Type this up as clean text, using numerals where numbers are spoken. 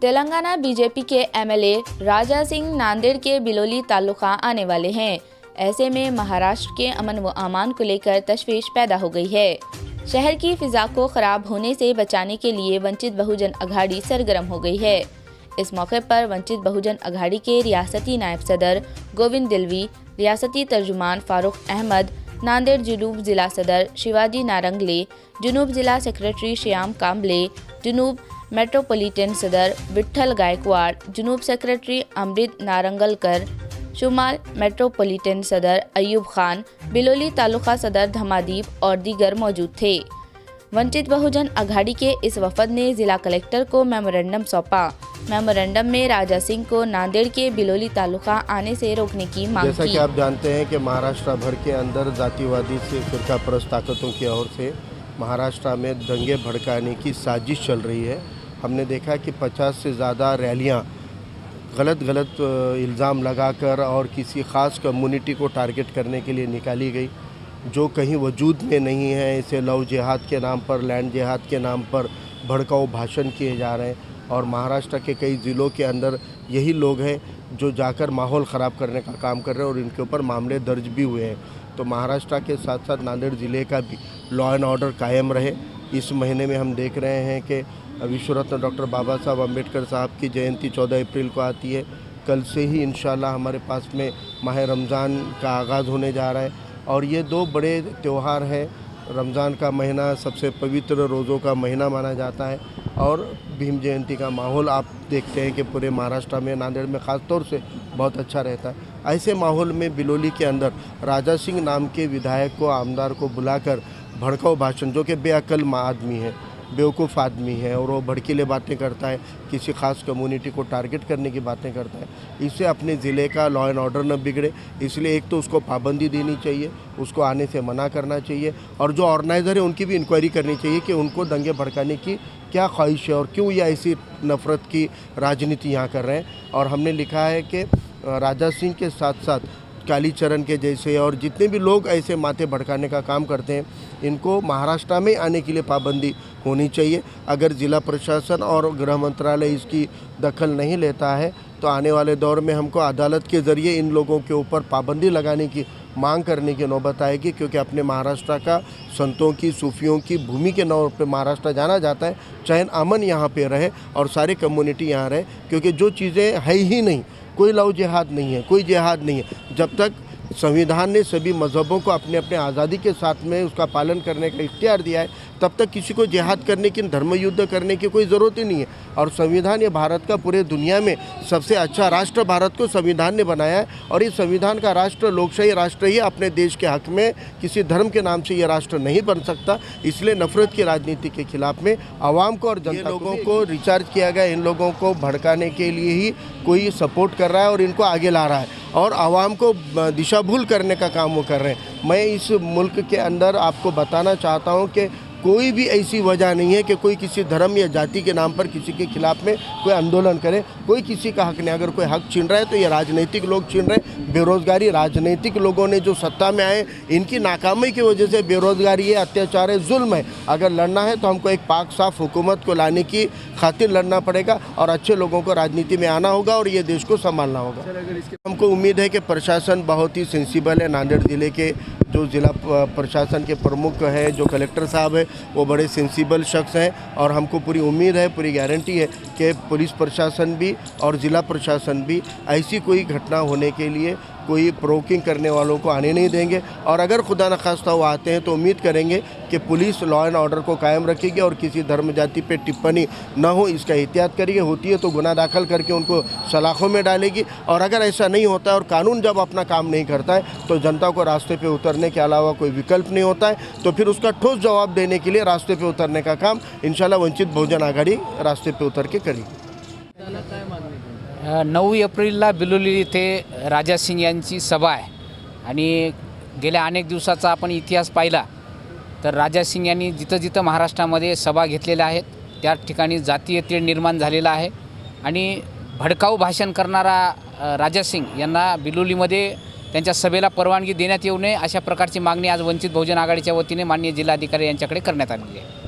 Telangana BJP के MLA Raja Singh Nanded के बिलोली तालुका आने वाले हैं। ऐसे में महाराष्ट्र के अमन व अमान को लेकर तशवीश पैदा हो गई है। शहर की फिजा को खराब होने से बचाने के लिए वंचित बहुजन अघाड़ी सरगर्म हो गई है। इस मौके पर वंचित बहुजन अघाड़ी के रियासती नायब सदर गोविंद दिलवी, रियासती तर्जुमान फारूक अहमद, नांदेड़ जुनूब जिला सदर शिवाजी नारंगले, जुनूब जिला सेक्रेटरी श्याम कांबले, जुनूब मेट्रोपॉलिटन सदर विट्ठल गायकवाड़, जुनूब सेक्रेटरी अमृत नारंगलकर, शुमाल मेट्रोपॉलिटन सदर अयूब खान, बिलोली तालुका सदर धमादीप और दीगर मौजूद थे। वंचित बहुजन अघाड़ी के इस वफद ने जिला कलेक्टर को मेमोरेंडम सौंपा। मेमोरेंडम में राजा सिंह को नांदेड़ के बिलोली तालुका आने से रोकने की मांग की। जैसा कि आप जानते हैं कि महाराष्ट्र भर के अंदर जातिवादी से फिरकापरस्त ताकतों की ओर से महाराष्ट्र में दंगे भड़काने की साजिश चल रही है। हमने देखा कि 50 से ज़्यादा रैलियां गलत इल्ज़ाम लगाकर और किसी ख़ास कम्युनिटी को टारगेट करने के लिए निकाली गई, जो कहीं वजूद में नहीं है। इसे लव जिहाद के नाम पर, लैंड जिहाद के नाम पर भड़काऊ भाषण किए जा रहे हैं और महाराष्ट्र के कई ज़िलों के अंदर यही लोग हैं जो जाकर माहौल ख़राब करने का काम कर रहे हैं और इनके ऊपर मामले दर्ज भी हुए हैं। तो महाराष्ट्र के साथ साथ नांदेड़ ज़िले का भी लॉ एंड ऑर्डर कायम रहे। इस महीने में हम देख रहे हैं कि विश्वरत्न डॉक्टर बाबा साहब अम्बेडकर साहब की जयंती 14 अप्रैल को आती है। कल से ही इंशाल्लाह हमारे पास में माह रमज़ान का आगाज़ होने जा रहा है और ये दो बड़े त्यौहार हैं। रमज़ान का महीना सबसे पवित्र रोज़ों का महीना माना जाता है और भीम जयंती का माहौल आप देखते हैं कि पूरे महाराष्ट्र में, नांदेड़ में ख़ास तौर से बहुत अच्छा रहता है। ऐसे माहौल में बिलोली के अंदर राजा सिंह नाम के विधायक को, आमदार को बुलाकर भड़काऊ भाषण, जो कि बेअक्ल आदमी है, बेवकूफ़ आदमी है और वो भड़कीले बातें करता है, किसी ख़ास कम्युनिटी को टारगेट करने की बातें करता है। इससे अपने ज़िले का लॉ एंड ऑर्डर न बिगड़े, इसलिए एक तो उसको पाबंदी देनी चाहिए, उसको आने से मना करना चाहिए और जो ऑर्गेनाइज़र है उनकी भी इंक्वायरी करनी चाहिए कि उनको दंगे भड़काने की क्या ख्वाहिश है और क्यों ये ऐसी नफ़रत की राजनीति यहाँ कर रहे हैं। और हमने लिखा है कि राजा सिंह के साथ साथ कालीचरण के जैसे और जितने भी लोग ऐसे माथे भड़काने का काम करते हैं, इनको महाराष्ट्र में आने के लिए पाबंदी होनी चाहिए। अगर ज़िला प्रशासन और गृह मंत्रालय इसकी दखल नहीं लेता है तो आने वाले दौर में हमको अदालत के ज़रिए इन लोगों के ऊपर पाबंदी लगाने की मांग करने की नौबत आएगी, क्योंकि अपने महाराष्ट्र का संतों की, सूफियों की भूमि के नाम पर महाराष्ट्र जाना जाता है। चैन अमन यहाँ पे रहे और सारी कम्युनिटी यहाँ रहे, क्योंकि जो चीज़ें है ही नहीं, कोई लव जिहाद नहीं है, कोई जिहाद नहीं है। जब तक संविधान ने सभी मज़हबों को अपने अपने आज़ादी के साथ में उसका पालन करने का इख्तियार दिया है, तब तक किसी को जिहाद करने की, धर्म युद्ध करने की कोई ज़रूरत ही नहीं है। और संविधान ये भारत का पूरे दुनिया में सबसे अच्छा राष्ट्र भारत को संविधान ने बनाया है और इस संविधान का राष्ट्र लोकशाही राष्ट्र ही अपने देश के हक़ में, किसी धर्म के नाम से ये राष्ट्र नहीं बन सकता। इसलिए नफ़रत की राजनीति के खिलाफ में आवाम को और जनता लोगों को रिचार्ज किया गया। इन लोगों को भड़काने के लिए ही कोई सपोर्ट कर रहा है और इनको आगे ला रहा है और आवाम को दिशा भूल करने का काम वो कर रहे हैं। मैं इस मुल्क के अंदर आपको बताना चाहता हूँ कि कोई भी ऐसी वजह नहीं है कि कोई किसी धर्म या जाति के नाम पर किसी के खिलाफ में कोई आंदोलन करे। कोई किसी का हक नहीं। अगर कोई हक छीन रहा है तो ये राजनीतिक लोग छीन रहे हैं। बेरोज़गारी, राजनीतिक लोगों ने जो सत्ता में आए, इनकी नाकामी की वजह से बेरोज़गारी है, अत्याचार है, जुल्म है। अगर लड़ना है तो हमको एक पाक साफ हुकूमत को लाने की खातिर लड़ना पड़ेगा और अच्छे लोगों को राजनीति में आना होगा और ये देश को संभालना होगा। हमको उम्मीद है कि प्रशासन बहुत ही सेंसिबल है। नांदेड़ ज़िले के जो ज़िला प्रशासन के प्रमुख है, जो कलेक्टर साहब है, वो बड़े सेंसिबल शख्स हैं और हमको पूरी उम्मीद है, पूरी गारंटी है कि पुलिस प्रशासन भी और ज़िला प्रशासन भी ऐसी कोई घटना होने के लिए कोई प्रोवोकिंग करने वालों को आने नहीं देंगे। और अगर खुदा न खास्ता वो आते हैं तो उम्मीद करेंगे कि पुलिस लॉ एंड ऑर्डर को कायम रखेगी और किसी धर्म जाति पे टिप्पणी न हो, इसका एहतियात करेगी। होती है तो गुनाह दाखिल करके उनको सलाखों में डालेगी और अगर ऐसा नहीं होता है और कानून जब अपना काम नहीं करता है तो जनता को रास्ते पे उतरने के अलावा कोई विकल्प नहीं होता है। तो फिर उसका ठोस जवाब देने के लिए रास्ते पे उतरने का काम इंशाल्लाह वंचित बहुजन आघाड़ी रास्ते पे उतर के करेगी। 9 एप्रिलला बिलोली येथे राजा सिंग यांची सभा आहे आणि गेल्या अनेक दिवसाचा आपण इतिहास पाहिला तर राजा सिंग यांनी जिथं जिथं महाराष्ट्रामध्ये सभा घेतलेल्या आहेत त्या ठिकाणी जातीय तेढ निर्माण झालेला आहे आणि भडकाऊ भाषण करणारा राजा सिंग यांना बिलोलीमध्ये त्यांच्या सभेला परवानगी देण्यात येऊ नये अशा प्रकारची मागणी आज वंचित बहुजन आघाडीच्या वतीने माननीय जिल्हाधिकारी यांच्याकडे करण्यात आलेली आहे।